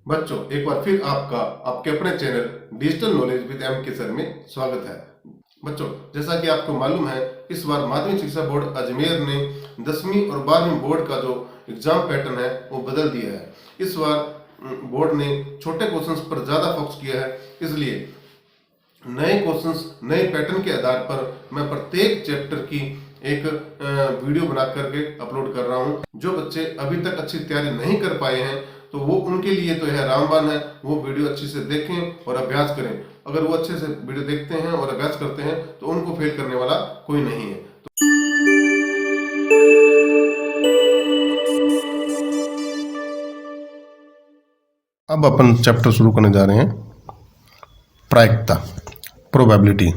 बच्चों, एक बार फिर आपका आपके अपने channel digital knowledge with M K sir में स्वागत है। बच्चों, जैसा कि आपको मालूम है, इस बार माध्यमिक शिक्षा बोर्ड अजमेर ने 10वीं और 12वीं बोर्ड का जो एग्जाम पैटर्न है वो बदल दिया है। इस बार बोर्ड ने छोटे क्वेश्चंस पर ज्यादा फोकस किया है, इसलिए नए क्वेश्चंस नए पैटर्न के आधार पर मैं प्रत्येक चैप्टर की एक वीडियो बना करके अपलोड कर रहा हूं। जो बच्चे अभी तक अच्छी तैयारी नहीं कर पाए हैं तो वो उनके लिए तो यह रामबाण है, वो वीडियो अच्छे से देखें और अभ्यास करें। अगर वो अच्छे से वीडियो देखते हैं और अभ्यास करते हैं तो उनको फेल करने वाला कोई नहीं है। अब अपन चैप्टर शुरू करने जा रहे हैं, प्रायिकता, प्रोबेबिलिटी।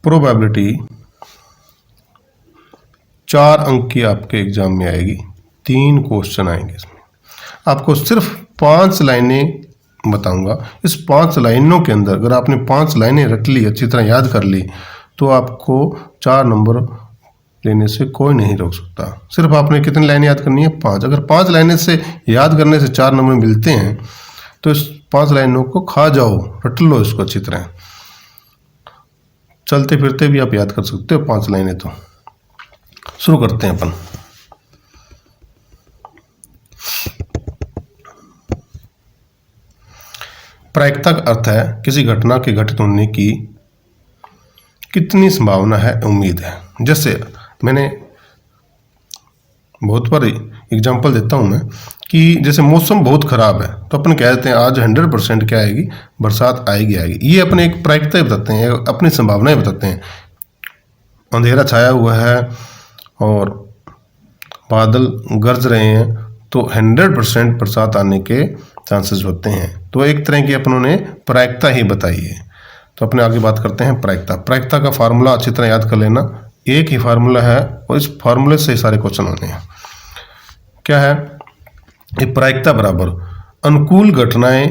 प्रोबेबिलिटी 4 अंक की आपके एग्जाम में आएगी, 3 क्वेश्चन आएंगे। इसमें आपको सिर्फ 5 लाइनें बताऊंगा। इस 5 लाइनों के अंदर अगर आपने 5 लाइनें रट ली, अच्छी तरह याद कर ली, तो आपको 4 नंबर लेने से कोई नहीं रोक सकता। सिर्फ आपने कितनी लाइनें याद करनी है? 5। अगर 5 लाइनें से याद करने से 4 नंबर मिलते हैं तो इस 5 लाइनों को खा जाओ, रट लो इसको अच्छी तरह। चलते फिरते भी आप याद कर सकते हो 5 लाइनें। तो शुरू करते हैं अपन। प्रायिकता का अर्थ है किसी घटना के घटित होने की कितनी संभावना है, उम्मीद है। जैसे मैंने बहुत बार एग्जांपल देता हूं मैं कि जैसे मौसम बहुत खराब है तो अपन कह देते हैं आज 100% क्या आएगी, बरसात आएगी। ये अपने एक प्रायिकता बताते हैं, अपनी संभावनाएं बताते हैं। अंधेरा छाया हुआ है और बादल गरज रहे हैं तो 100% बरसात आने के चांसेस होते हैं। तो एक तरह की अपनों ने प्रायिकता ही बताई है। तो अपने आगे बात करते हैं प्रायिकता। प्रायिकता का फार्मूला अच्छी तरह याद कर लेना। एक ही फार्मूला है और इस फार्मूले से सारे क्वेश्चन होने हैं। क्या है ये? प्रायिकता बराबर अनुकूल घटनाएं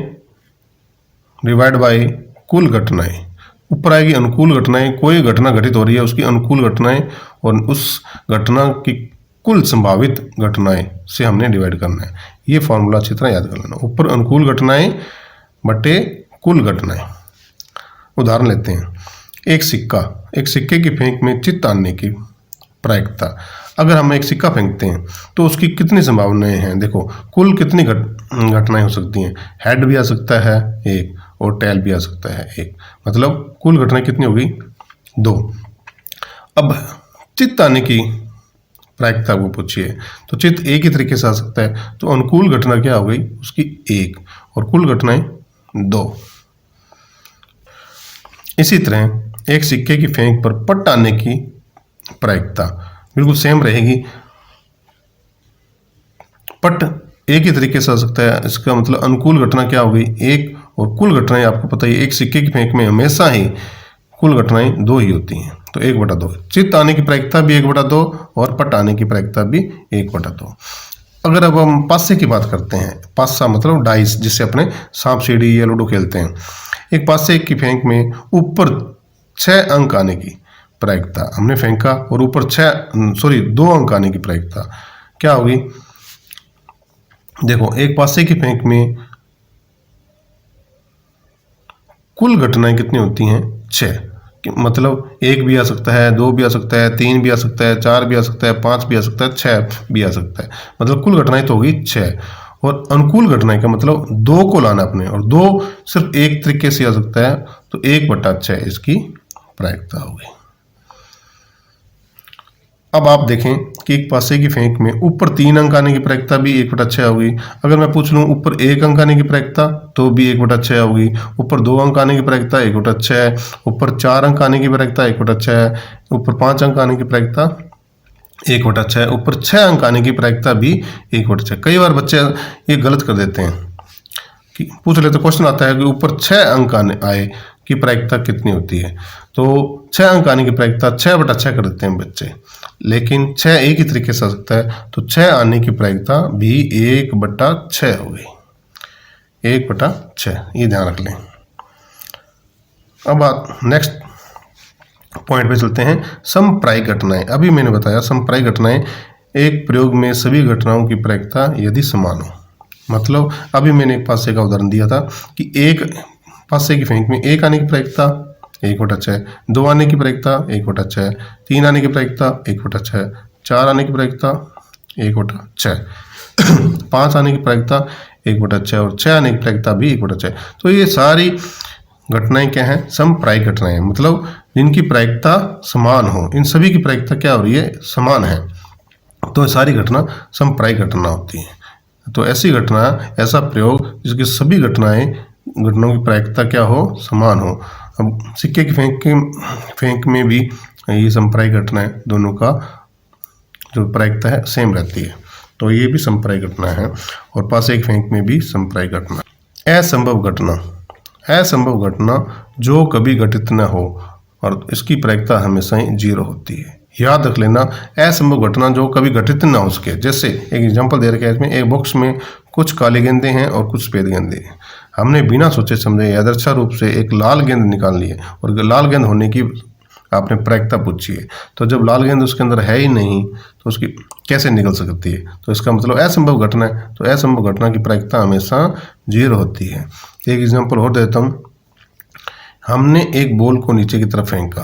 डिवाइड बाय कुल घटनाएं। ऊपर आएगी अनुकूल घटनाएं, कोई घटना घटित हो रही है उसकी अनुकूल घटनाएं और उस घटना की कुल संभावित घटनाएं से हमने डिवाइड करना है। ये फॉर्मूला अच्छी तरह याद कर लेना। ऊपर अनुकूल घटनाएं बटे कुल घटनाएं। उदाहरण लेते हैं, एक सिक्के की फेंक में चित्त आने की प्रायिकता। अगर हम एक सिक्का फेंकते हैं तो उसकी कितनी संभावनाएं हैं? देखो, कुल कितनी घटनाएं हो सकती हैं। हेड भी आ सकता है 1 और टेल भी आ सकता है 1, मतलब कुल घटनाएं कितनी होगी? 2। अब चित्त आने की प्रायिकता को पूछिए तो चित्त एक ही तरीके से आ सकता है। तो अनुकूल घटना क्या हो गई? उसकी 1 और कुल घटनाएं 2। इसी तरह एक सिक्के की फेंक पर पट आने की प्रायिकता बिल्कुल सेम रहेगी। पट एक ही तरीके से आ सकता है, इसका मतलब अनुकूल घटना क्या हो गई? 1 और कुल घटनाएं आपको पता ही, एक सिक्के की फेंक में हमेशा ही कुल घटनाएं 2 ही होती हैं, तो 1/2। चित्त आने की प्रायिकता भी 1/2 और पट आने की प्रायिकता भी 1/2। अगर अब हम पासे की बात करते हैं, पासा मतलब डाइस, जिससे अपने सांप सीढ़ी या लूडो खेलते हैं। एक पासे की फेंक में ऊपर 6 अंक आने की प्रायिकता, हमने फेंका और ऊपर 2 अंक आने की प्रायिकता क्या होगी? देखो, एक पासे की फेंक में कुल घटनाएं कितनी होती हैं? 6। मतलब 1 भी आ सकता है, 2 भी आ सकता है, 3 भी आ सकता है, 4 भी आ सकता है, 5 भी आ सकता है, 6 भी आ सकता है। मतलब कुल घटनाएं तो होगी 6। और अनुकूल घटनाएं का मतलब 2 को लाना अपने, और 2 सिर्फ एक तरीके से आ सकता है, तो 1/6 इसकी प्रायिकता होगी। अब आप देखें कि एक पासे की फेंक में ऊपर 3 अंक आने की प्रायिकता भी 1/6 होगी। अगर मैं पूछ लूँ ऊपर 1 अंक आने की प्रायिकता तो भी 1/6 होगी। ऊपर 2 अंक आने की प्रायिकता 1/6, ऊपर 4 अंक आने की प्रायिकता 1/6, ऊपर 5 अंक आने की प्रायिकता 1/6, ऊपर 6 अंक आने की प्रायिकता भी 1/6। कई बार बच्चे ये गलत कर देते हैं कि पूछ लेते, क्वेश्चन आता है कि ऊपर 6 अंक आए की प्रायिकता कितनी होती है, तो 6 अंक आने की प्रायिकता 6/6 कर देते हैं बच्चे। लेकिन 6 एक ही तरीके से आ सकता है, तो 6 आने की प्रायिकता भी 1/6 हो गई। 1/6, ये ध्यान रख लें। अब नेक्स्ट पॉइंट पे चलते हैं, समप्रायिक घटनाएं। अभी मैंने बताया समप्रायिक घटनाएं एक प्रयोग में सभी घटनाओं की प्रायिकता यदि समान हो। मतलब अभी मैंने एक पासे का उदाहरण दिया था कि एक पासे की फेंक में 1 आने की प्रायिकता 1/6, 2 आने की प्रायिकता 1/6, 3 आने की प्रायिकता 1/6, 4 आने की प्रायिकता 1/6, 5 आने की प्रायिकता 1/6 और 6 आने की प्रायिकता भी 1/6। तो ये सारी घटनाएं क्या हैं? समप्रायिक घटनाएं, मतलब जिनकी प्रायिकता समान हो। इन सभी की प्रायिकता क्या हो रही है? समान है। तो सारी घटना समप्रायिक घटना होती है। तो ऐसी घटना, ऐसा प्रयोग जिसकी सभी घटनाओं की प्रायिकता क्या हो? समान हो। अब सिक्के की फेंक में भी ये समप्रायिक घटना है, दोनों का जो प्रायिकता है सेम रहती है। तो ये भी समप्रायिक घटना है। और पासे की फेंक में भी समप्रायिक घटना। असंभव घटना, असंभव घटना जो कभी घटित न हो और इसकी प्रायिकता हमेशा ही 0 होती है। याद रख लेना, असंभव घटना जो कभी घटित न हो सके। जैसे एक एग्जांपल दे रखा है इसमें, एक बॉक्स में कुछ काले गेंदे हैं और कुछ सफेद गेंदे हैं। हमने बिना सोचे समझे यादृच्छा रूप से एक लाल गेंद निकाल ली है और लाल गेंद होने की आपने प्रायिकता पूछी है। तो जब लाल गेंद उसके अंदर है ही नहीं तो उसकी कैसे निकल सकती है? तो इसका मतलब असंभव घटना है। तो असंभव घटना की प्रायिकता हमेशा 0 होती है। एक एग्जांपल और देता हूँ। हमने एक बॉल को नीचे की तरफ फेंका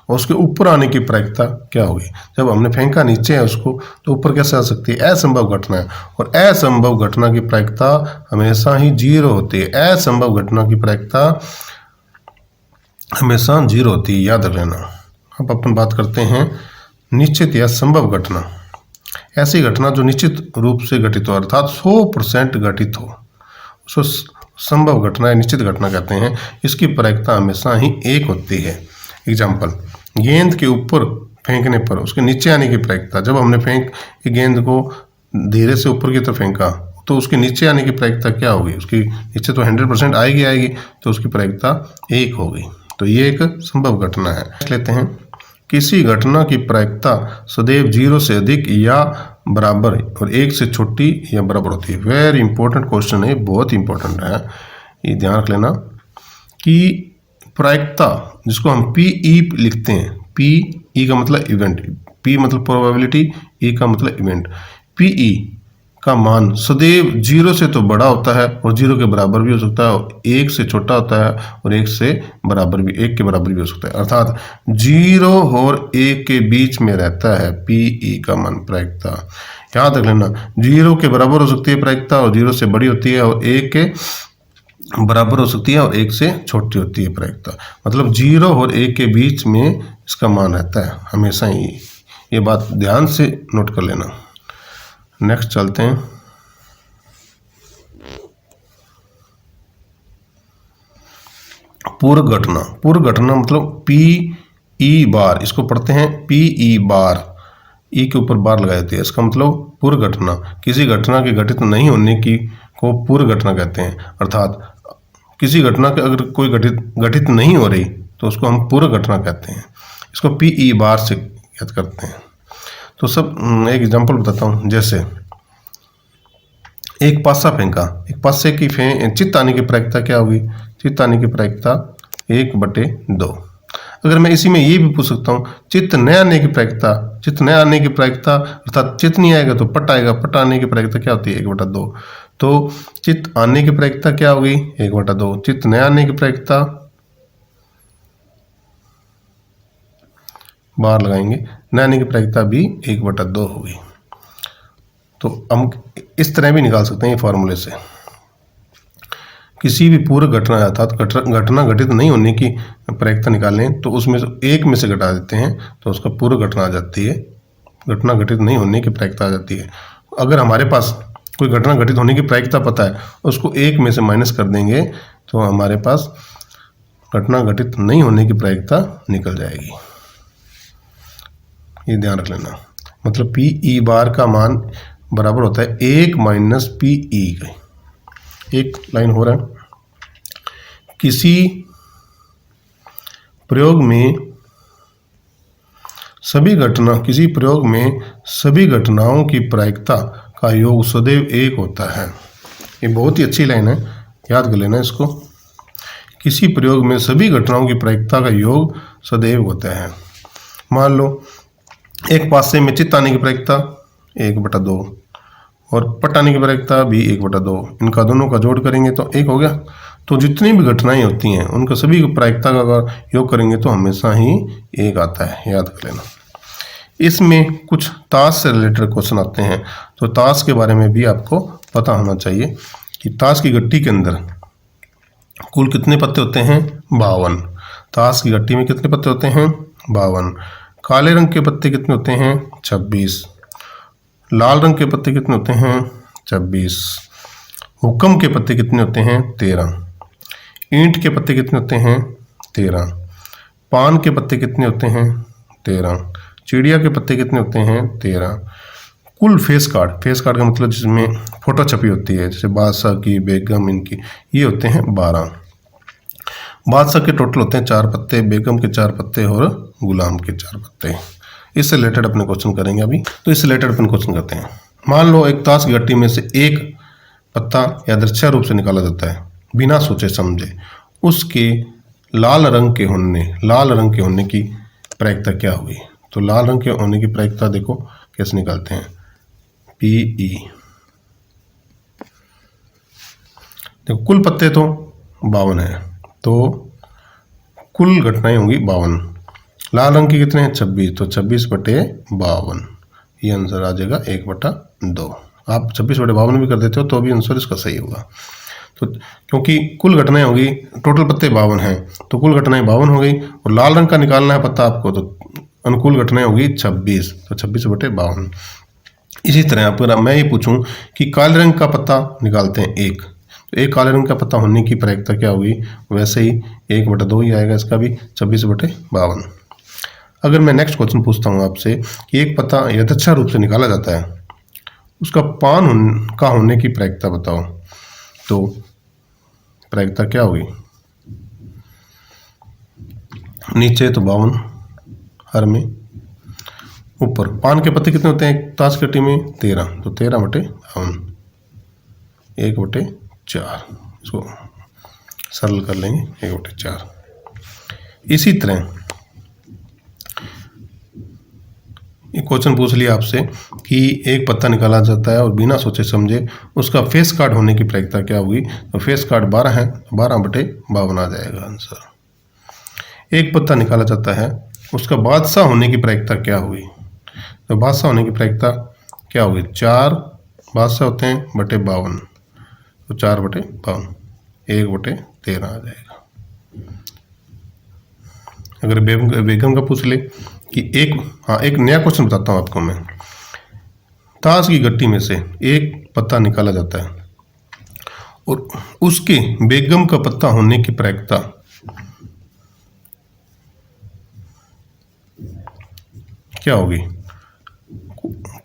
और उसके ऊपर आने की प्रायिकता क्या होगी? जब हमने फेंका नीचे है उसको, तो ऊपर कैसे आ सकती है? असंभव घटना है। और असंभव घटना की प्रायिकता हमेशा ही 0 होती है। असंभव घटना की प्रायिकता हमेशा 0 होती है, याद रख लेना। अब अपन बात करते हैं निश्चित या संभव घटना। ऐसी घटना जो निश्चित रूप से घटित हो, अर्थात 100% घटित हो, उसको संभव घटना या निश्चित घटना कहते हैं। इसकी प्रायिकता हमेशा ही 1 होती है। एग्जाम्पल, गेंद के ऊपर फेंकने पर उसके नीचे आने की प्रायिकता, जब हमने गेंद को धीरे से ऊपर की तरफ फेंका तो उसके नीचे आने की प्रायिकता क्या होगी? उसकी नीचे तो 100% आएगी, तो उसकी प्रायिकता 1 होगी। तो ये एक संभव घटना है। लेते हैं, किसी घटना की प्रायिकता सदैव 0 से अधिक या बराबर और 1 से छोटी या बराबर होती है। वेरी इंपॉर्टेंट क्वेश्चन है, बहुत इंपॉर्टेंट है, ये ध्यान रख लेना कि प्रायिकता जिसको हम PE लिखते हैं, PE का मतलब इवेंट, P मतलब प्रोबेबिलिटी, E का मतलब इवेंट। PE का मान सदैव 0 से तो बड़ा होता है और 0 के बराबर भी हो सकता है, और 1 से छोटा होता है और 1 से बराबर भी, 1 के बराबर भी हो सकता है। अर्थात 0 और 1 के बीच में रहता है PE का मान, प्रायिकता। याद रख लेना, 0 के बराबर हो सकती है प्रायिकता और 0 से बड़ी होती है, और 1 के बराबर हो सकती है और 1 से छोटी होती है प्रायिकता। मतलब 0 और 1 के बीच में इसका मान रहता है हमेशा ही। ये बात ध्यान से नोट कर लेना। नेक्स्ट चलते हैं। पूर्व घटना। पूर्व घटना मतलब PE बार, इसको पढ़ते हैं PE बार, E के ऊपर बार लगाई जाती है। इसका मतलब पूर्व घटना, किसी घटना के घटित नहीं होने की को पूर्व घटना कहते हैं। अर्थात किसी घटना के अगर कोई घटित नहीं हो रही तो उसको हम पूर्व घटना कहते हैं। इसको PE बार से याद करते हैं। तो सब एक एग्जांपल बताता हूँ। जैसे एक पासा फेंका, एक पासे की चित्त आने की प्रायिकता क्या होगी? चित्त आने की प्रायिकता 1/2। अगर मैं इसी में ये भी पूछ सकता हूँ, चित्त न आने की प्रायिकता, चित्त न आने की प्रायिकता अर्थात चित्त नहीं आएगा तो पट आएगा, पट आने की प्रायिकता क्या होती है? 1/2। तो चित्त आने की प्रायिकता क्या होगी? 1/2। चित्त न आने की प्रायिकता, बार लगाएंगे, न आने की प्रायिकता भी 1/2 होगी। तो हम इस तरह भी निकाल सकते हैं ये फॉर्मूले से। किसी भी पूर्व घटना अर्थात घटना घटित नहीं होने की प्रायिकता निकालें तो उसमें से एक में से घटा देते हैं तो उसका पूर्व घटना आ जाती है, घटना घटित नहीं होने की प्रायिकता आ जाती है। अगर हमारे पास कोई घटना घटित होने की प्रायिकता पता है, उसको एक में से माइनस कर देंगे तो हमारे पास घटना घटित नहीं होने की प्रायिकता निकल जाएगी। ये ध्यान रख लेना। मतलब PE बार का मान बराबर होता है 1 - PE का। एक लाइन हो रहा है, किसी प्रयोग में सभी घटनाओं की प्रायिकता का योग सदैव 1 होता है। ये बहुत ही अच्छी लाइन है, याद कर लेना इसको। किसी प्रयोग में सभी घटनाओं की प्रायिकता का योग सदैव होता है। मान लो एक पासे में चित्त आने की प्रायिकता 1/2, और पटाने की प्रायिकता भी 1/2। इनका दोनों का जोड़ करेंगे तो 1 हो गया। तो जितनी भी घटनाएं होती हैं उनका सभी की प्रायिकता का अगर योग करेंगे तो हमेशा ही 1 आता है, याद कर लेना। इसमें कुछ ताश से रिलेटेड क्वेश्चन आते हैं, तो ताश के बारे में भी आपको पता होना चाहिए कि ताश की गट्टी के अंदर कुल कितने पत्ते होते हैं? 52। ताश की गट्टी में कितने पत्ते होते हैं? 52। काले रंग के पत्ते कितने होते हैं? 26। लाल रंग के पत्ते कितने होते हैं? 26। हुक्म के पत्ते कितने होते हैं? 13। ईंट के पत्ते कितने होते हैं? 13। पान के पत्ते कितने होते हैं? 13। चिड़िया के पत्ते कितने होते हैं? 13। कुल फेस कार्ड का मतलब जिसमें फोटो छपी होती है, जैसे बादशाह की, बेगम, इनकी, ये होते हैं 12। बादशाह के टोटल होते हैं 4 पत्ते, बेगम के 4 पत्ते और गुलाम के 4 पत्ते। इससे रिलेटेड अपने क्वेश्चन करेंगे अभी। तो इससे रिलेटेड अपन क्वेश्चन करते हैं। मान लो एक ताश की गट्टी में से एक पत्ता यादृच्छिक रूप से निकाला जाता है बिना सोचे समझे। उसके लाल रंग के होने की प्रायिकता क्या हुई? तो लाल रंग के होने की प्रायिकता देखो कैसे निकालते हैं, PE। देखो कुल पत्ते तो 52 है, तो कुल घटनाएं होंगी 52। लाल रंग की कितने हैं? 26, तो 26/52 ये आंसर आ जाएगा 1/2। आप 26/52 भी कर देते हो तो भी आंसर इसका सही होगा। तो क्योंकि कुल घटनाएं होगी, टोटल पत्ते 52 हैं तो कुल घटनाएं 52 हो गई, और लाल रंग का निकालना है पत्ता आपको, तो अनुकूल घटनाएं होगी 26, तो 26/52। इसी तरह अगर मैं ये पूछूं कि काले रंग का पत्ता निकालते हैं 1, तो एक काले रंग का पत्ता होने की प्रायिकता क्या होगी? वैसे ही 1/2 ही आएगा इसका भी, 26/52। अगर मैं नेक्स्ट क्वेश्चन पूछता हूँ आपसे कि एक पत्ता यथेच्छा रूप से निकाला जाता है, उसका पान का होने की प्रायिकता बताओ, तो प्रायिकता क्या होगी? नीचे तो 52 हर में, ऊपर पान के पत्ते कितने होते हैं ताश की गट्टी में? 13, तो 13/52 1/4। इसको सरल कर लेंगे 1/4। इसी तरह एक क्वेश्चन पूछ लिया आपसे कि एक पत्ता निकाला जाता है और बिना सोचे समझे उसका फेस कार्ड होने की प्रायिकता क्या होगी? तो फेस कार्ड 12 है, 12/52 आ जाएगा आंसर। एक पत्ता निकाला जाता है, उसका बादशाह होने की प्रायिकता क्या होगी? तो बादशाह होने की प्रायिकता क्या होगी? 4 बादशाह होते हैं /52, तो 4/52 1/13 आ जाएगा। अगर बेगम का पूछ ले कि एक नया क्वेश्चन बताता हूँ आपको मैं। ताश की गट्टी में से एक पत्ता निकाला जाता है और उसके बेगम का पत्ता होने की प्रायिकता क्या होगी?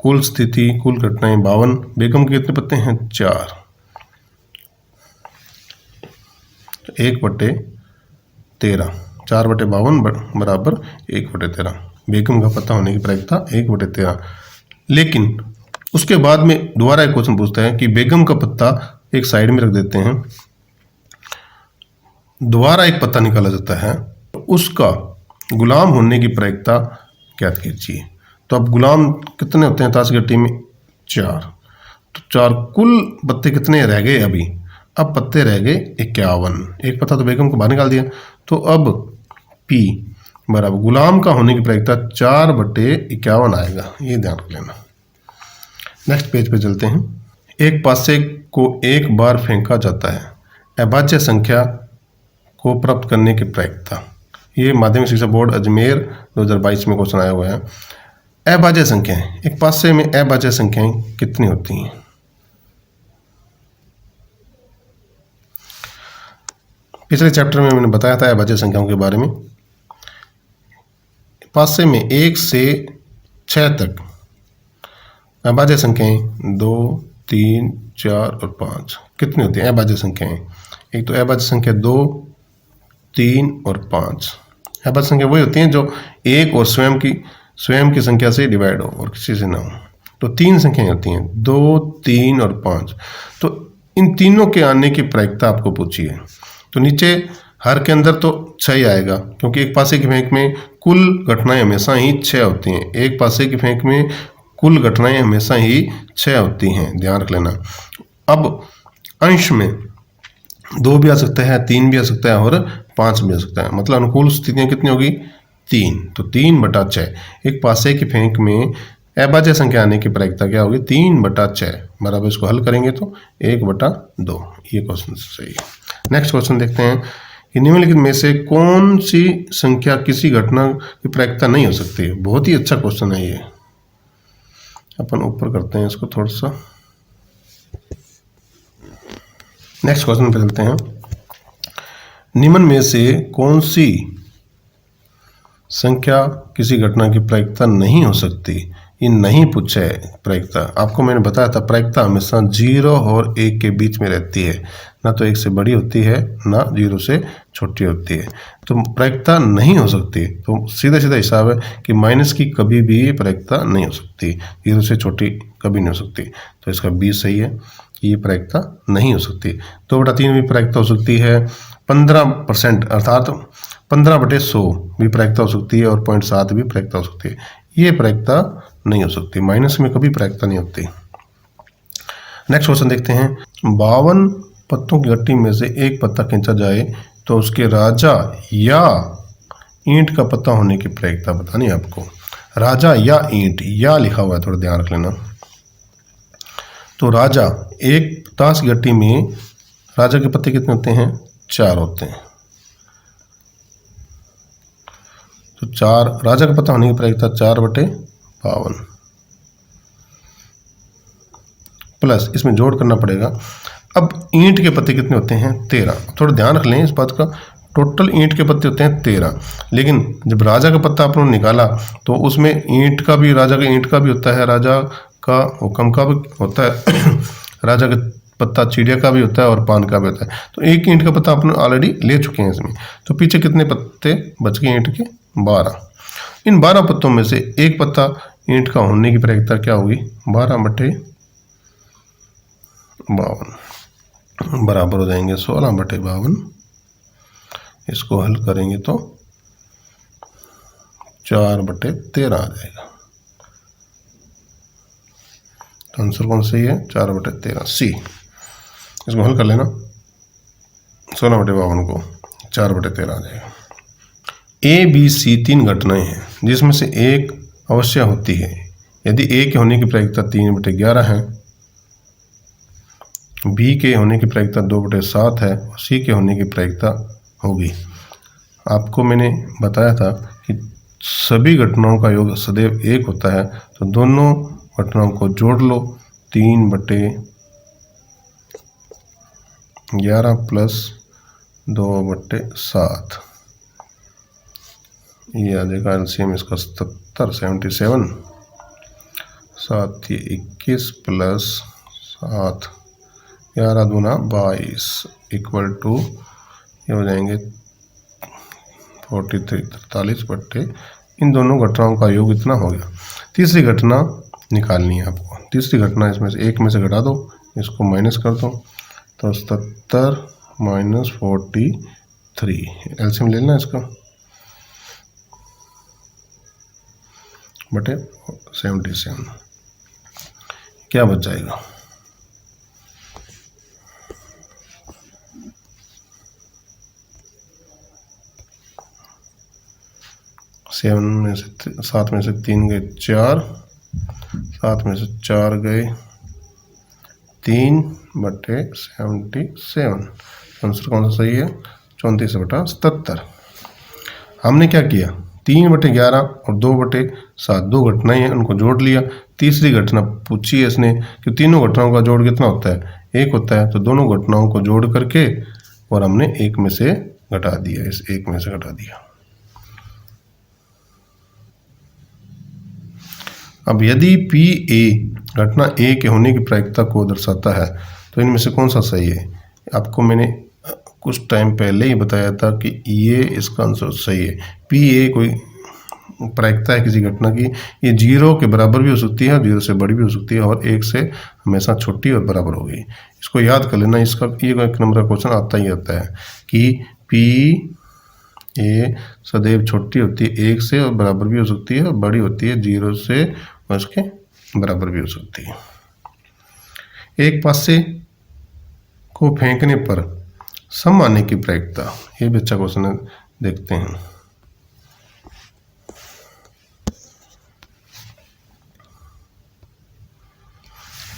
कुल स्थिति, कुल घटनाएं 52, बेगम के कितने पत्ते हैं? 4, 1/13, 4/52 बराबर 1/13। बेगम का पत्ता होने की प्रायिकता 1/13। लेकिन उसके बाद में दोबारा एक क्वेश्चन पूछता है कि बेगम का पत्ता एक साइड में रख देते हैं, दोबारा एक पत्ता निकाला जाता है, उसका गुलाम होने की प्रायिकता ज्ञात कीजिए। तो अब गुलाम कितने होते हैं ताश की गट्टी में? 4, तो 4 कुल पत्ते कितने रह गए अभी? अब पत्ते रह गए 51। एक पत्ता तो बेगम को बाहर निकाल दिया, तो अब P बराबर गुलाम का होने की प्रायिकता 4/51 आएगा, ये ध्यान रख लेना। नेक्स्ट पेज पे चलते हैं। एक पासे को एक बार फेंका जाता है, अभाज्य संख्या को प्राप्त करने की प्रायिकता। ये माध्यमिक शिक्षा बोर्ड अजमेर 2022 में क्वेश्चन आया हुआ है। अभाज्य संख्याएं, एक पासे में अभाज्य संख्याएं कितनी होती हैं? पिछले चैप्टर में मैंने बताया था अभाज्य संख्याओं के बारे में। पासे में 1 से 6 तक अभाज्य संख्याएं 2, 3, 4 और 5 कितनी होती हैं अभाज्य संख्याएं? एक तो अभाज्य संख्या 2, 3 और 5। अभाज्य संख्या वही होती हैं जो 1 और स्वयं की संख्या से डिवाइड हो और किसी से ना हो। तो 3 संख्याएं होती हैं, 2, 3 और 5। तो इन तीनों के आने की प्रायिकता आपको पूछी है। तो नीचे हर के अंदर तो 6 ही आएगा, क्योंकि एक पासे की फेंक में कुल घटनाएं हमेशा ही 6 होती हैं। एक पासे की फेंक में कुल घटनाएं हमेशा ही 6 होती हैं, ध्यान रख लेना। अब अंश में 2 भी आ सकता है, 3 भी आ सकता है और 5 भी आ सकता है। मतलब अनुकूल स्थितियां कितनी होगी? 3। तो 3/6। एक पासे की फेंक में अभाज्य संख्या आने की प्रायिकता क्या होगी? 3/6 बराबर। इसको हल करेंगे तो 1/2। ये क्वेश्चन सही है। नेक्स्ट क्वेश्चन देखते हैं कि निम्नलिखित में से कौन सी संख्या किसी घटना की प्रायिकता नहीं हो सकती? बहुत ही अच्छा क्वेश्चन है ये। अपन ऊपर करते हैं इसको थोड़ा सा। नेक्स्ट क्वेश्चन पे चलते हैं। निम्न में से कौन सी संख्या किसी घटना की प्रायिकता नहीं हो सकती? ये नहीं पूछा है प्रायिकता। आपको मैंने बताया था प्रायिकता हमेशा 0 और 1 के बीच में रहती है, ना तो 1 से बड़ी होती है ना 0 से छोटी होती है। तो प्रायिकता नहीं हो सकती, तो सीधा सीधा हिसाब है कि माइनस की कभी भी प्रायिकता नहीं हो सकती, 0 से छोटी कभी नहीं हो सकती। तो इसका 20 सही है कि ये प्रायिकता नहीं हो सकती। 2/3 भी प्रायिकता हो सकती है। 15% अर्थात 15/100 भी प्रायिकता हो सकती है और 0.7 भी प्रायिकता हो सकती है। ये प्रायिकता नहीं हो सकती, माइनस में कभी प्रायिकता नहीं होती। नेक्स्ट क्वेश्चन देखते हैं। 52 पत्तों की गट्टी में से एक पत्ता खींचा जाए तो उसके राजा या ईंट का पत्ता होने की प्रायिकता बतानी है आपको। राजा या ईंट, या लिखा हुआ है, थोड़ा ध्यान रख लेना। तो राजा, एक ताश की गट्टी में राजा के पत्ते कितने होते हैं? 4 होते हैं। तो 4 राजा का पत्ता होने की प्रायिकता 4/52 प्लस इसमें जोड़ करना पड़ेगा। अब ईंट के पत्ते कितने होते हैं? 13। थोड़ा ध्यान रख लें इस बात का, टोटल ईंट के पत्ते होते हैं 13, लेकिन जब राजा का पत्ता आपने निकाला तो उसमें ईंट का भी, राजा का ईंट का भी होता है, राजा का हुक्म का भी होता है, राजा का पत्ता चिड़िया का भी होता है और पान का भी होता है। तो एक ईंट का पत्ता आपने ऑलरेडी ले चुके हैं इसमें। तो पीछे कितने पत्ते बच गए ईंट के? 12। इन 12 पत्तों में से एक पत्ता ईंट का होने की प्रायिकता क्या होगी? 12/52 बराबर हो जाएंगे 16/52। इसको हल करेंगे तो 4/13 आ जाएगा। तो आंसर कौन सही है? 4/13 सी। इसको हल कर लेना, 16/52 को 4/13 आ जाएगा। ए बी सी 3 घटनाएं हैं जिसमें से एक अवश्य होती है। यदि ए के होने की प्रायिकता 3/11 है, बी के होने की प्रायिकता 2/7 है और सी के होने की प्रायिकता होगी। आपको मैंने बताया था कि सभी घटनाओं का योग सदैव 1 होता है। तो दोनों घटनाओं को जोड़ लो, 3/11 प्लस 2/7, ये आ जाएगा एलसीएम इसका 77। 7 21 प्लस 7 11 दूना 22 इक्वल टू ये हो जाएंगे 43 इन दोनों घटनाओं का योग इतना हो गया। तीसरी घटना निकालनी है आपको। तीसरी घटना इसमें से एक में से घटा दो, इसको माइनस कर दो, तो 77 - 43 एलसीएम ले लेना इसका बटे 77, क्या बच जाएगा? 7 में से 3 गए 4, 7 में से 4 गए 3/77। आंसर कौन सा सही है? 34/77। हमने क्या किया? 3/11 और 2/7 दो घटनाएं हैं, उनको जोड़ लिया। तीसरी घटना पूछी है इसने कि तीनों घटनाओं का जोड़ कितना होता है? 1 होता है। तो दोनों घटनाओं को जोड़ करके और हमने एक में से घटा दिया, इस एक में से घटा दिया। अब यदि पी ए घटना ए के होने की प्रायिकता को दर्शाता है तो इनमें से कौन सा सही है? आपको मैंने कुछ टाइम पहले ही बताया था कि ये इसका आंसर सही है। पी ए कोई प्रायिकता है किसी घटना की, ये 0 के बराबर भी हो सकती है, 0 से बड़ी भी हो सकती है और 1 से हमेशा छोटी और बराबर होगी। इसको याद कर लेना, इसका ये एक नंबर का क्वेश्चन आता ही आता है कि पी ए सदैव छोटी होती है 1 से और बराबर भी हो सकती है और बड़ी होती है 0 से और उसके बराबर भी हो सकती है। एक पासे को फेंकने पर सम आने की प्रायिकता, ये भी अच्छा क्वेश्चन है, देखते हैं।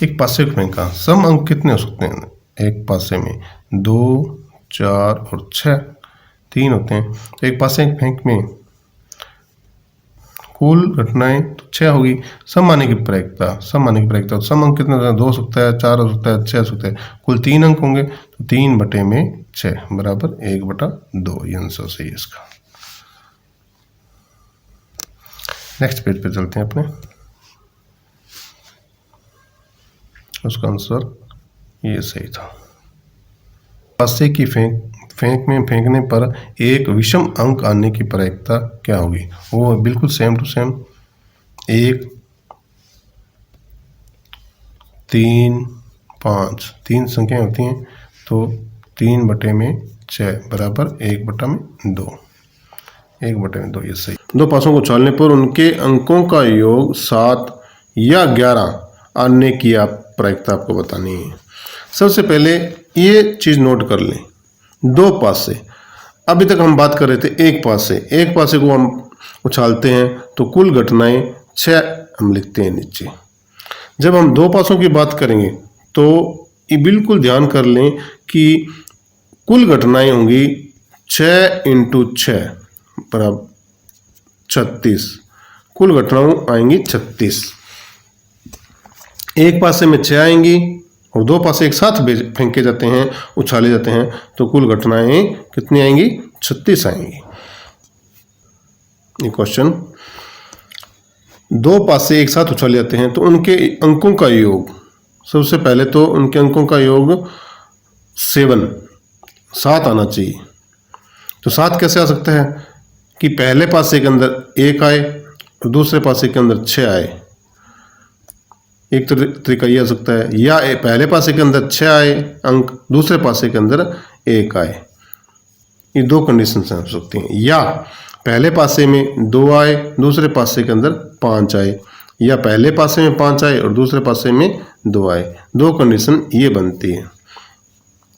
एक पासे को फेंका, सम अंक कितने हो सकते हैं? एक पासे में 2, 4 और 6, 3 होते हैं। तो एक पासे के फेंक में कुल घटनाएं तो 6 होगी। सम आने की प्रायिकता, सम आने की प्रायिकता, सम अंक कितने होते हैं? 2 हो सकता है, 4 हो सकता है, 6 हो सकता है, कुल 3 अंक होंगे। तो 3 बटे में 6 बराबर 1/2, ये आंसर सही है इसका। नेक्स्ट पेज पे चलते हैं अपने, उसका आंसर ये सही था। पासे की फेंक में फेंकने पर एक विषम अंक आने की प्रायिकता क्या होगी? वो बिल्कुल सेम टू सेम 1, 3, 5, 3 संख्याएं होती हैं। तो 3 बटे में 6 बराबर 1/2, 1/2, ये सही। दो पासों को उछालने पर उनके अंकों का योग 7 या 11 आने की प्रायिकता आपको बतानी है। सबसे पहले ये चीज नोट कर लें, दो पासे, अभी तक हम बात कर रहे थे एक पासे को हम उछालते हैं तो कुल घटनाएं 6 हम लिखते हैं नीचे। जब हम दो पासों की बात करेंगे तो ये बिल्कुल ध्यान कर लें कि कुल घटनाएं होंगी 6 × 6 बराबर 36, कुल घटनाएं आएंगी 36। एक पासे में 6 आएंगी और दो पासे एक साथ फेंके जाते हैं, उछाले जाते हैं, तो कुल घटनाएं कितनी आएंगी? 36 आएंगी। ये क्वेश्चन, दो पासे एक साथ उछाले जाते हैं तो उनके अंकों का योग, सबसे पहले तो उनके अंकों का योग 7 आना चाहिए। तो 7 कैसे आ सकता है कि पहले पासे के अंदर 1 आए और दूसरे पासे के अंदर 6 आए। एक तरीका यह आ सकता है, या पहले पासे के अंदर 6 आए अंक, दूसरे पासे के अंदर 1 आए। ये दो कंडीशन हो सकती हैं। या पहले पासे में 2 आए, दूसरे पासे के अंदर 5 आए, या पहले पासे में 5 आए और दूसरे पासे में 2 आए। दो कंडीशन ये बनती है।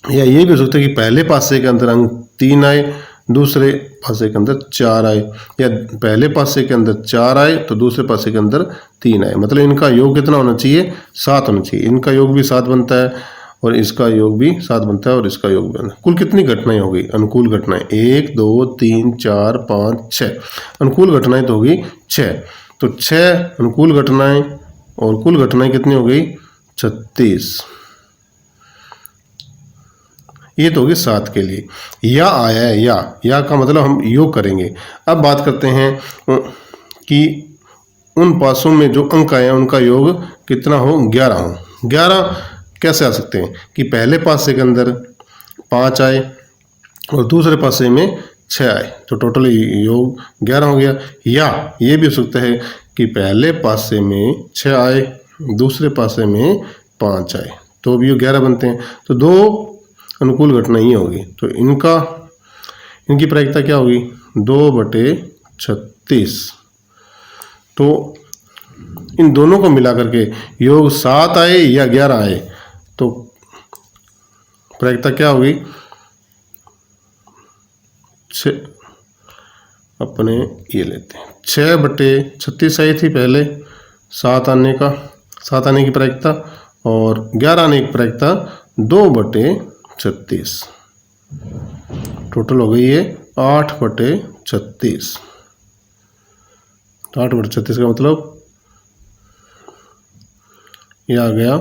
या ये भी हो सकता है कि पहले पासे के अंदर अंक 3 आए, दूसरे पासे के अंदर 4 आए, या पहले पासे के अंदर 4 आए तो दूसरे पासे के अंदर 3 आए। मतलब इनका योग कितना होना चाहिए? 7 होना चाहिए। इनका योग भी 7 बनता है और इसका योग भी 7 बनता है और इसका योग भी बनता है। कुल कितनी घटनाएं होगी? अनुकूल घटनाएं 1, 2, 3, 4, 5, 6। अनुकूल घटनाएं तो होगी 6। तो 6 अनुकूल घटनाएं और कुल घटनाएं कितनी हो गई? 36। ये तो होगी 7 के लिए। या आया है, या का मतलब हम योग करेंगे। अब बात करते हैं कि उन पासों में जो अंक आए हैं उनका योग कितना हो? 11 हो। 11 कैसे आ सकते हैं कि पहले पासे के अंदर 5 आए और दूसरे पासे में 6 आए, तो टोटल योग 11 हो गया। या ये भी हो सकता है कि पहले पासे में 6 आए, दूसरे पासे में 5 आए, तो भी योग 11 बनते हैं। तो दो अनुकूल घटना ही होगी। तो इनकी प्रायिकता क्या होगी? 2/36। तो इन दोनों को मिला करके योग 7 आए या 11 आए तो प्रायिकता क्या होगी? अपने ये लेते हैं 6/36 आई थी पहले 7 आने की प्रायिकता, और 11 आने की प्रायिकता 2/36। टोटल हो गई ये 8/36। तो 8/36 का मतलब ये आ गया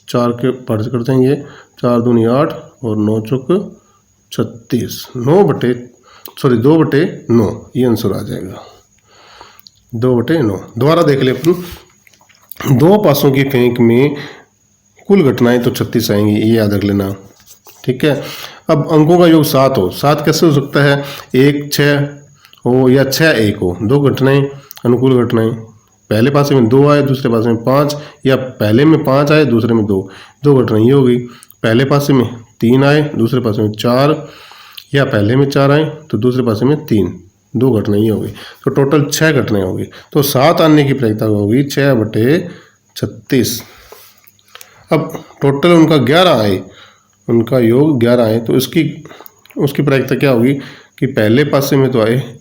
4 के पार्ट से करते हैं, ये 4 दूनी 8 और 9 चौक 36। 2/9 ये आंसर आ जाएगा। 2/9 दोबारा देख ले अपन। दो पासों की फेंक में कुल घटनाएं तो 36 आएंगी, ये याद रख लेना, ठीक है। अब अंकों का योग 7 हो। 7 कैसे हो सकता है? 1, 6 हो या 6, 1 हो। दो घटनाएं अनुकूल घटनाएं, पहले पासे में 2 आए, दूसरे पासे में 5, या पहले में 5 आए, दूसरे में 2। दो घटनाएं ये हो गई। पहले पासे में 3 आए, दूसरे पासे में 4, या पहले में 4 आए तो दूसरे पासे में 3। 2 घटना ही होगी, तो टोटल 6 घटनाएं होगी। तो 7 आने की प्रायिकता होगी 6/36। अब टोटल उनका 11 आए, उनका योग 11 आए, तो उसकी प्रायिकता क्या होगी कि पहले पासे में तो आए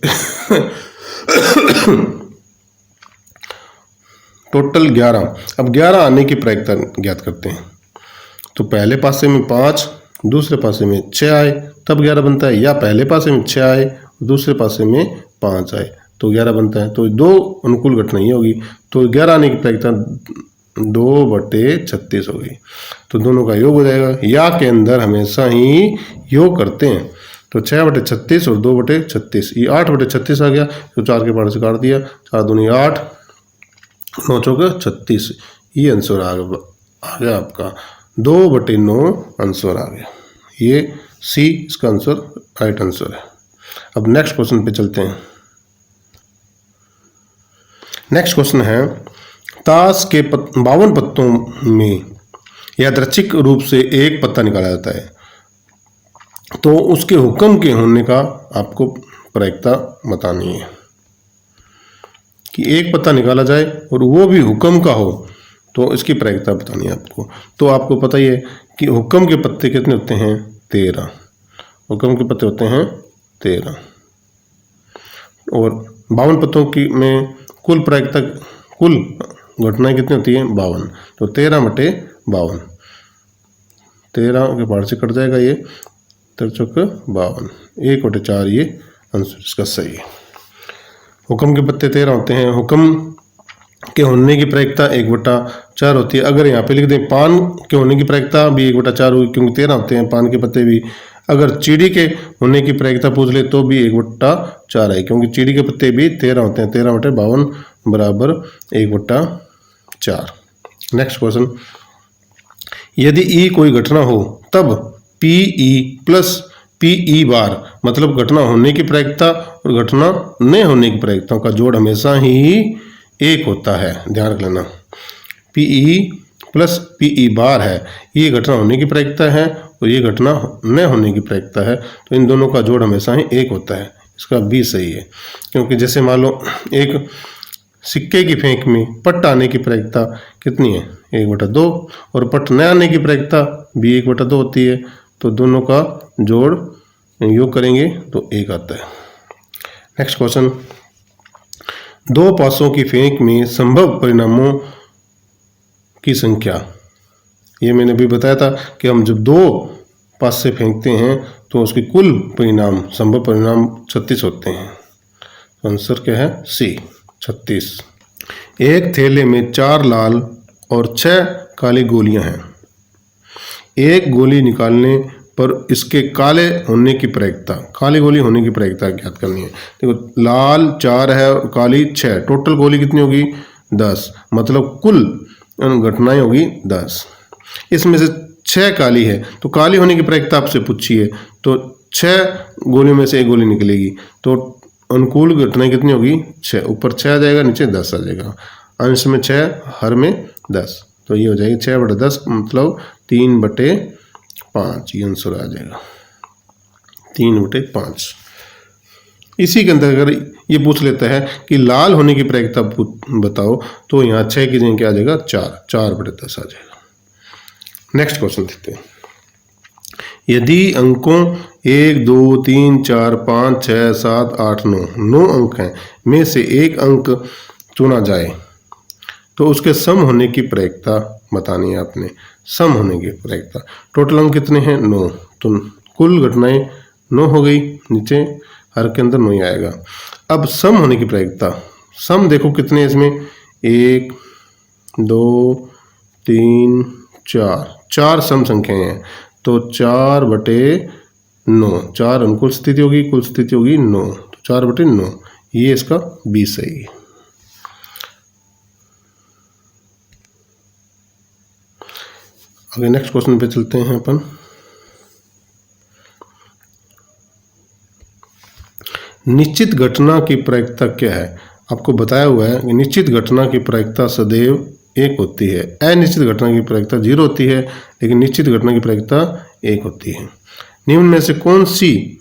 टोटल 11। अब 11 आने की प्रायिकता ज्ञात करते हैं। तो पहले पासे में 5, दूसरे पासे में 6 आए तब 11 बनता है, या पहले पासे में 6 आए दूसरे पासे में 5 आए तो 11 बनता है। तो 2 अनुकूल घटना ही होगी, तो 11 आने की प्रायिकता 2/36 होगी। तो दोनों का योग हो जाएगा। या के अंदर हमेशा ही योग करते हैं, तो 6/36 और 2/36, ये 8/36 आ गया, तो 4 के पार से काट दिया, 4 दूनी 8, 9 चौके 36, ये आंसर आ गया आपका 2/9 आंसर आ गया। ये सी इसका आंसर राइट आंसर है। अब नेक्स्ट क्वेश्चन पे चलते हैं। नेक्स्ट क्वेश्चन है, ताश के 52 पत्तों में यादृच्छिक रूप से एक पत्ता निकाला जाता है, तो उसके हुक्म के होने का आपको प्रायिकता बतानी है कि एक पत्ता निकाला जाए और वो भी हुक्म का हो, तो इसकी प्रायिकता बतानी है आपको। तो आपको पता ही है कि हुक्म के पत्ते कितने होते हैं, 13। हुक्म के पत्ते होते हैं 13, और 52 पत्तों की में कुल प्रायिकता, कुल घटनाएं कितनी होती हैं, 52। तो 13/52, 13 के पार से कट जाएगा, ये 13 52, 1/4 ये आंसर इसका सही है। हुक्म के पत्ते 13 होते हैं। हुक्म के होने की प्रायिकता 1/4 होती है। अगर यहाँ पे लिख दें पान के होने की प्रायिकता भी 1/4 होगी, क्योंकि 13 होते हैं पान के पत्ते भी। अगर चीड़ी के होने की प्रायिकता पूछ ले तो भी 1/4 है, क्योंकि चीड़ी के पत्ते भी 13 होते हैं। 13/52 बराबर 1/4। नेक्स्ट क्वेश्चन, यदि ई कोई घटना हो तब PE प्लस PE बार, मतलब घटना होने की प्रायिकता और घटना न होने की प्रायिकताओं का जोड़ हमेशा ही 1 होता है। ध्यान रख लेना, PE प्लस PE बार है, ये घटना होने की प्रायिकता है और ये घटना न होने की प्रायिकता है, तो इन दोनों का जोड़ हमेशा ही 1 होता है। इसका भी सही है, क्योंकि जैसे मान लो एक सिक्के की फेंक में पट आने की प्रायिकता कितनी है, 1/2, और पट न आने की प्रायिकता भी 1/2 होती है। तो दोनों का जोड़ योग करेंगे तो 1 आता है। नेक्स्ट क्वेश्चन, 2 पासों की फेंक में संभव परिणामों की संख्या। ये मैंने भी बताया था कि हम जब 2 पास से फेंकते हैं तो उसके कुल परिणाम, संभव परिणाम 36 होते हैं। तो आंसर क्या है, सी 36। एक थैले में 4 लाल और 6 काली गोलियां हैं। एक गोली निकालने पर इसके काले होने की प्रायिकता, काली गोली होने की प्रायिकता ज्ञात करनी है। देखो लाल 4 है और काली 6, टोटल गोली कितनी होगी, 10, मतलब कुल घटनाएं होगी 10। इसमें से 6 काली है, तो काली होने की प्रायिकता आपसे पूछी है, तो 6 गोलियों में से 1 गोली निकलेगी, तो अनुकूल घटनाएं कितनी होगी, 6। ऊपर 6 आ जाएगा, नीचे 10 आ जाएगा, अंश में 6 हर में 10, तो ये हो जाएगी 6/10, मतलब 3/5, ये आंसर आ जाएगा 3/5। इसी के अंदर अगर ये पूछ लेता है कि लाल होने की प्रायिकता बताओ, तो यहाँ 6 की जगह क्या आ जाएगा, 4/10 आ जाएगा। नेक्स्ट क्वेश्चन देखते हैं। यदि अंकों 1 2 3 4 5 6 7 8 9 अंक हैं में से एक अंक चुना जाए, तो उसके सम होने की प्रायिकता बतानी है आपने। सम होने की प्रायिकता, टोटल अंक कितने हैं, 9, तो कुल घटनाएं 9 हो गई, नीचे हर के अंदर 9 ही आएगा। अब सम होने की प्रायिकता, सम देखो कितने हैं इसमें, 1 2 3 4 सम संख्याएं हैं, तो 4/9, 4 अनुकूल स्थिति होगी, कुल स्थिति होगी 9, तो 4/9, ये इसका 20 सही है। अगले नेक्स्ट क्वेश्चन पे चलते हैं अपन। निश्चित घटना की प्रायिकता क्या है, आपको बताया हुआ है कि निश्चित घटना की प्रायिकता सदैव 1 होती है, अनिश्चित घटना की प्रायिकता 0 होती है, लेकिन निश्चित घटना की प्रायिकता 1 होती है। निम्न में से कौन सी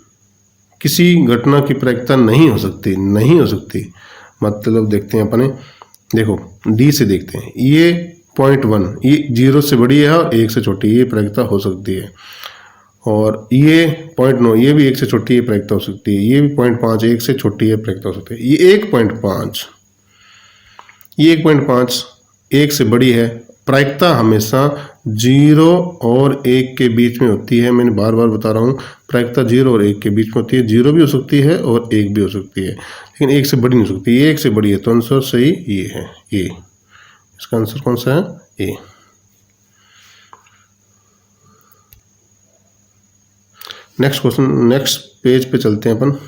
किसी घटना की प्रायिकता नहीं हो सकती, नहीं हो सकती। मतलब देखते हैं अपने, देखो डी से देखते हैं, ये 0.1 ये 0 से बड़ी है और 1 से छोटी, ये प्रायिकता हो सकती है। और ये 0.9 ये भी 1 से छोटी है, प्रायिकता हो सकती है। ये भी 0.5 1 से छोटी है, प्रायिकता हो सकती है। ये 1.5 ये 1.5 1 से बड़ी है। प्रायिकता हमेशा 0 और 1 के बीच में होती है। मैंने बार बार बता रहा हूँ, प्रायिकता 0 और 1 के बीच में होती है। 0 भी हो सकती है और 1 भी हो सकती है, लेकिन 1 से बड़ी नहीं हो सकती। ये 1 से बड़ी है, तो आंसर सही ये है, ए। इसका आंसर कौन सा है? ए। नेक्स्ट क्वेश्चन, नेक्स्ट पेज पे चलते हैं अपन।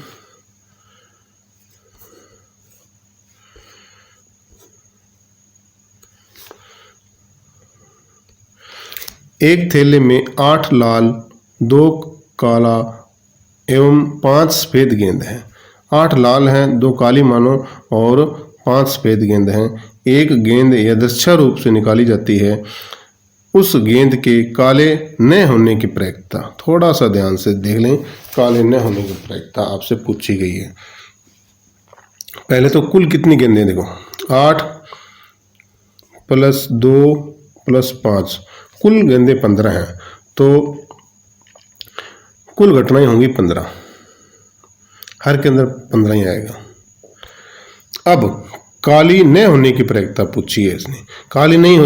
एक थैले में 8 लाल, 2 काला एवं 5 सफेद गेंद हैं। 8 लाल हैं, 2 काली मानो और 5 सफेद गेंद हैं। एक गेंद यादृच्छिक रूप से निकाली जाती है, उस गेंद के काले न होने की प्रायिकता। थोड़ा सा ध्यान से देख लें, काले न होने की प्रायिकता आपसे पूछी गई है। पहले तो कुल कितनी गेंदें देखो, 8 + 2 + 5, कुल गेंदें 15 हैं, तो कुल घटनाएं होंगी 15। हर के अंदर 15 ही आएगा। अब काली न होने की प्रायिकता पूछी है इसने। काली नहीं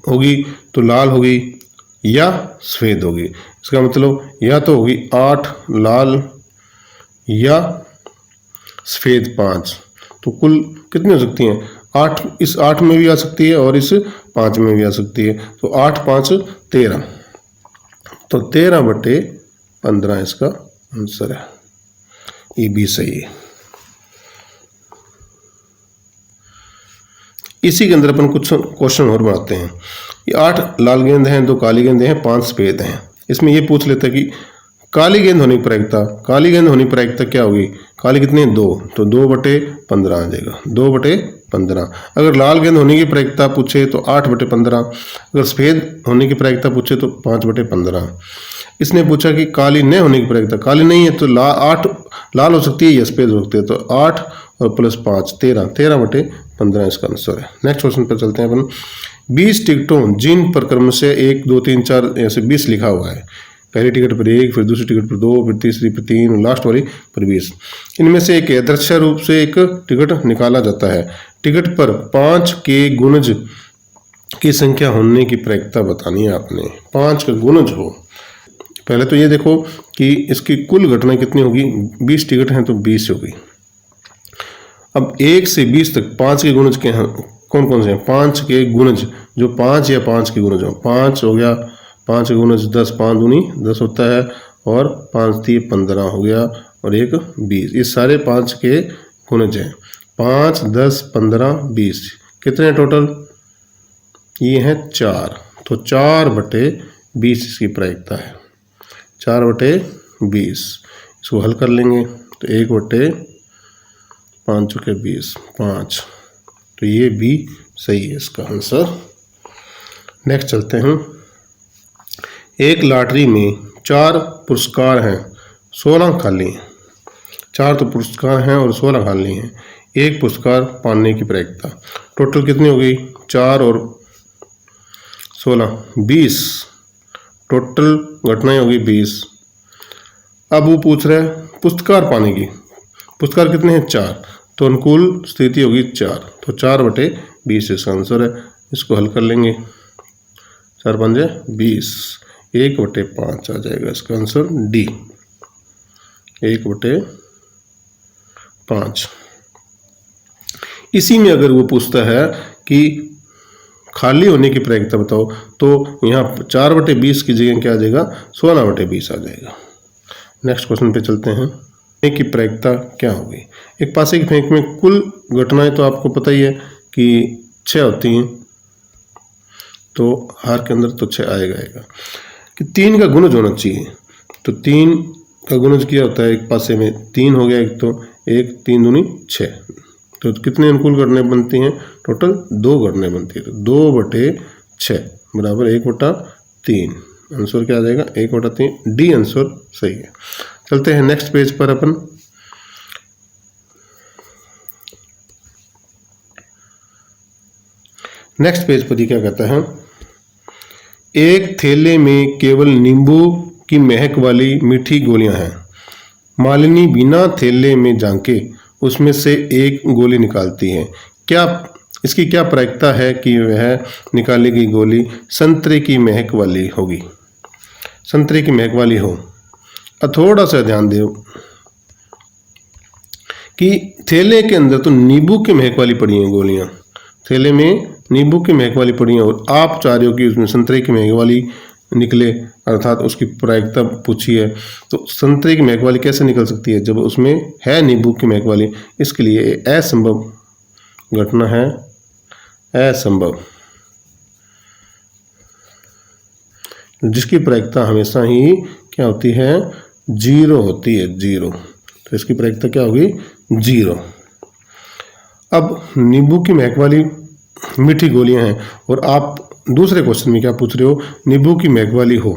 होगी तो लाल होगी या सफेद होगी। इसका मतलब या तो होगी 8 लाल या सफेद 5। तो कुल कितनी हो सकती हैं? 8 इस 8 में भी आ सकती है और इस 5 में भी आ सकती है। तो 8 5 13, तो 13/15 इसका आंसर है। ये भी सही है। इसी के अंदर अपन कुछ क्वेश्चन और बनाते हैं। ये 8 लाल गेंद हैं, 2 काली गेंदें हैं, 5 सफेद हैं। इसमें ये पूछ लेता है कि काली गेंद होने की प्रायिकता, काली गेंद होने की प्रायिकता क्या होगी? काली कितनी है? 2, तो 2/15 आ जाएगा, 2/15। अगर लाल गेंद होने की प्रायिकता पूछे तो 8/15। अगर सफेद होने की प्रायिकता पूछे तो 5/15। इसने पूछा कि काली न होने की प्रायिकता, काली नहीं है तो 8 लाल हो सकती है या सफेद हो सकती है, तो 8 और +5 13, 13/15 इसका आंसर है। नेक्स्ट क्वेश्चन पर चलते हैं अपन। 20 टिकटों जिन पर क्रम से 1 2 3 4 ऐसे 20 लिखा हुआ है, पहली टिकट पर 1, फिर दूसरी टिकट पर 2, फिर तीसरी पर 3 और लास्ट वाली पर 20। इनमें से एक यादृच्छिक रूप से एक टिकट निकाला जाता है। टिकट पर 5 के गुणज की संख्या होने की प्रायिकता बतानी है आपने। 5 का गुणज हो। पहले तो ये देखो कि इसकी कुल घटना कितनी होगी। 20 टिकट हैं तो 20 होगी। अब 1 से 20 तक 5 के गुणज के हैं, कौन कौन से हैं? 5 के गुणज, जो 5 या 5 के गुणज हो। 5 हो गया, 5 के गुणज 10, 5 दूनी 10 होता है, और 5 3 15 हो गया, और एक 20। ये सारे 5 के गुणज हैं। 5 10 15 20 कितने टोटल? ये हैं 4। तो 4/20 इसकी प्रायिकता है। 4/20 इसको हल कर लेंगे तो 1/5 चुके 20 5। तो ये भी सही है इसका आंसर। नेक्स्ट चलते हैं। एक लॉटरी में 4 पुरस्कार हैं, 16 खाली हैं। 4 तो पुरस्कार हैं और 16 खाली हैं। एक पुरस्कार पाने की प्रायिकता टोटल कितनी हो गई? 4 और 16 20। टोटल घटनाएं होगी 20। अब वो पूछ रहा है पुरस्कार पाने की। पुरस्कार कितने हैं? 4, तो अनुकूल स्थिति होगी 4। तो 4/20 इसका आंसर है। इसको हल कर लेंगे, 4 5 20, 1/5 आ जाएगा इसका आंसर डी, 1/5। इसी में अगर वो पूछता है कि खाली होने की प्रायिकता बताओ, तो यहाँ 4/20 की जगह क्या आ जाएगा? 16/20 आ जाएगा। नेक्स्ट क्वेश्चन पे चलते हैं। की प्रायिकता क्या होगी? एक पासे की फेंक में कुल घटनाएं तो आपको पता ही है कि 6 होती हैं, तो हार के अंदर तो 6 आएगा। कि 3 का गुणज होना चाहिए, तो 3 का गुणज क्या होता है? एक पासे में 3 हो गया, एक तो 1 3 दूनी 6। तो कितने अनुकूल घटनाएं बनती हैं? टोटल 2 घटनाएं बनती है। तो 2/6 बराबर 1/3। आंसर क्या आ जाएगा? 1/3। डी आंसर सही है। चलते हैं नेक्स्ट पेज पर अपन। नेक्स्ट पेज पर ये क्या कहता है, एक थैले में केवल नींबू की महक वाली मीठी गोलियां हैं। मालिनी बिना थैले में झांके उसमें से एक गोली निकालती है। क्या इसकी क्या प्रायिकता है कि वह निकाली गई गोली संतरे की महक वाली होगी, संतरे की महक वाली हो। अब थोड़ा सा ध्यान दो कि थैले के अंदर तो नींबू की महक वाली पड़ी हैं गोलियां, थैले में नींबू की महक वाली पड़ी हैं और आप चाह रहे हो कि उसमें संतरे की महक वाली निकले, अर्थात उसकी प्रायिकता पूछी है। तो संतरे की महक वाली कैसे निकल सकती है जब उसमें है नींबू की महक वाली। इसके लिए असंभव घटना है, असंभव, जिसकी प्रायिकता हमेशा ही क्या होती है, जीरो होती है, जीरो। तो इसकी प्रायिकता क्या होगी, जीरो। अब नींबू की महक वाली मीठी गोलियां हैं और आप दूसरे क्वेश्चन में क्या पूछ रहे हो, नींबू की महक वाली हो,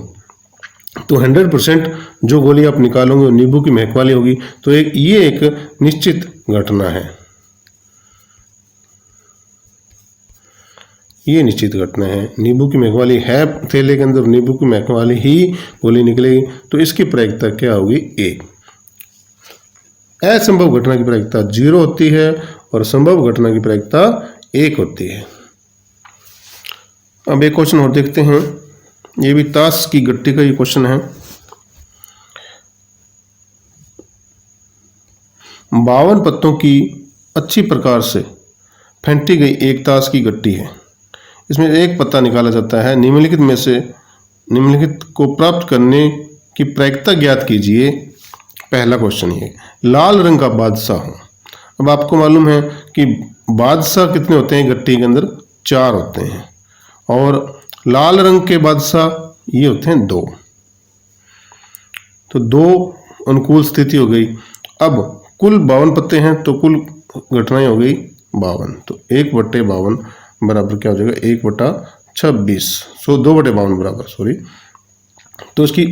तो 100% जो गोली आप निकालोगे वो नींबू की महक वाली होगी। तो ये एक निश्चित घटना है, ये निश्चित घटना है। नींबू की महक वाली है थैले के अंदर, नींबू की महक वाली ही गोली निकलेगी। तो इसकी प्रायिकता क्या होगी, एक। असंभव घटना की प्रायिकता 0 होती है और संभव घटना की प्रायिकता 1 होती है। अब एक क्वेश्चन और देखते हैं, ये भी ताश की गट्टी का ये क्वेश्चन है। 52 पत्तों की अच्छी प्रकार से फेंटी गई एक ताश की गट्टी है। इसमें एक पत्ता निकाला जाता है। निम्नलिखित में से निम्नलिखित को प्राप्त करने की प्रायिकता ज्ञात कीजिए। पहला क्वेश्चन ये, लाल रंग का बादशाह हो। अब आपको मालूम है कि बादशाह कितने होते हैं गट्टी के अंदर, 4 होते हैं, और लाल रंग के बादशाह ये होते हैं 2। तो 2 अनुकूल स्थिति हो गई। अब कुल 52 पत्ते हैं तो कुल घटनाएं हो गई 52। तो 1/52 बराबर क्या हो जाएगा, 1/26। 2/52 बराबर, सॉरी। तो इसकी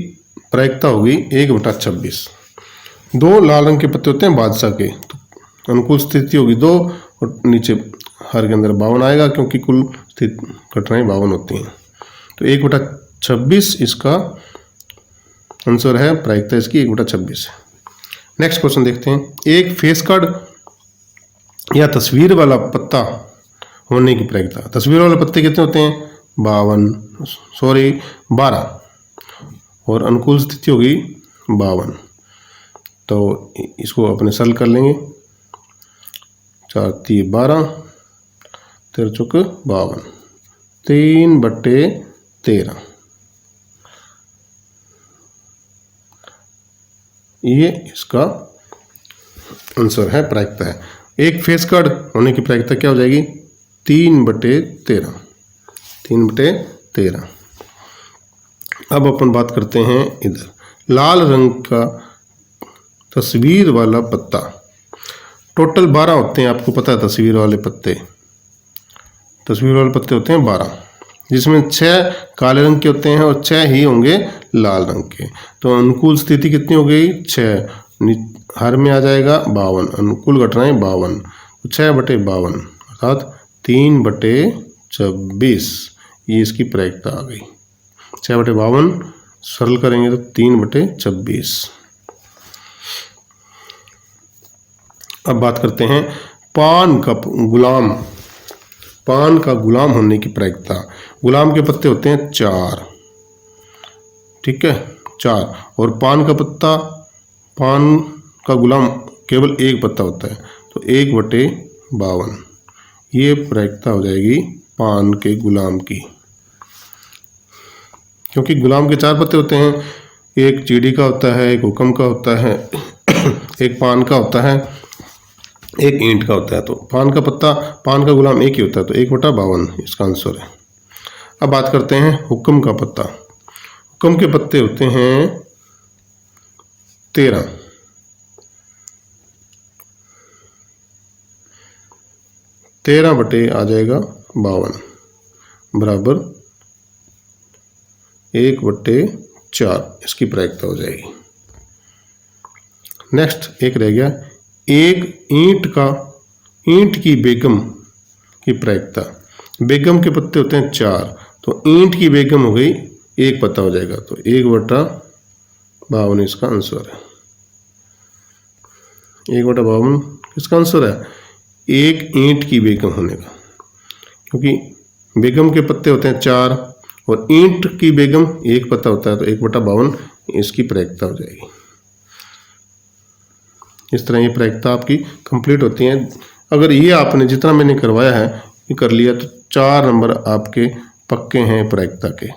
प्रायिकता होगी 1/26। 2 लाल रंग के पत्ते होते हैं बादशाह के, तो अनुकूल स्थिति होगी 2 और नीचे हर के अंदर 52 आएगा क्योंकि कुल स्थित घटनाएं 52 होती हैं। तो 1/26 इसका आंसर है, प्रायिकता इसकी 1/26 है। नेक्स्ट क्वेश्चन देखते हैं, एक फेस कार्ड या तस्वीर वाला पत्ता होने की प्रायिकता। तस्वीर वाले पत्ते कितने होते हैं, 12 और अनुकूल स्थिति होगी 52। तो इसको अपने सरल कर लेंगे, 4 3 12, 13 चौक 52, 3/13। ये इसका आंसर है, प्रायिकता है। एक फेस कार्ड होने की प्रायिकता क्या हो जाएगी, 3/13, 3/13। अब अपन बात करते हैं इधर, लाल रंग का तस्वीर वाला पत्ता। टोटल 12 होते हैं, आपको पता है तस्वीर वाले पत्ते, तस्वीर वाले पत्ते होते हैं 12, जिसमें 6 काले रंग के होते हैं और 6 ही होंगे लाल रंग के। तो अनुकूल स्थिति कितनी हो गई, 6, हर में आ जाएगा 52, अनुकूल घटनाएं 52, 6/52 अर्थात 3/26। ये इसकी प्रायिकता आ गई। 6/52 सरल करेंगे तो 3/26। अब बात करते हैं पान का गुलाम, पान का गुलाम होने की प्रायिकता। गुलाम के पत्ते होते हैं 4, ठीक है, 4, और पान का पत्ता, पान का गुलाम केवल एक पत्ता होता है, तो 1/52। ये प्रायिकता हो जाएगी पान के गुलाम की, क्योंकि गुलाम के 4 पत्ते होते हैं, एक चीड़ी का होता है, एक हुक्म का होता है, एक पान का होता है, एक ईंट का होता है। तो पान का पत्ता, पान का गुलाम एक ही होता है, तो 1/52 इसका आंसर है। अब बात करते हैं हुक्म का पत्ता। हुक्म के पत्ते होते हैं 13, 13 बटे आ जाएगा 52 बराबर 1/4, इसकी प्रायिकता हो जाएगी। नेक्स्ट एक रह गया, एक ईंट की बेगम की प्रायिकता। बेगम के पत्ते होते हैं 4, तो ईंट की बेगम हो गई 1 पत्ता हो जाएगा, तो 1/52 इसका आंसर है। 1/52 किसका आंसर है? एक ईंट की बेगम होने का, क्योंकि बेगम के पत्ते होते हैं 4 और ईंट की बेगम 1 पत्ता होता है, तो 1/52 इसकी प्रायिकता हो जाएगी। इस तरह ये प्रायिकता आपकी कंप्लीट होती है। अगर ये आपने जितना मैंने करवाया है ये कर लिया तो 4 नंबर आपके पक्के हैं प्रायिकता के।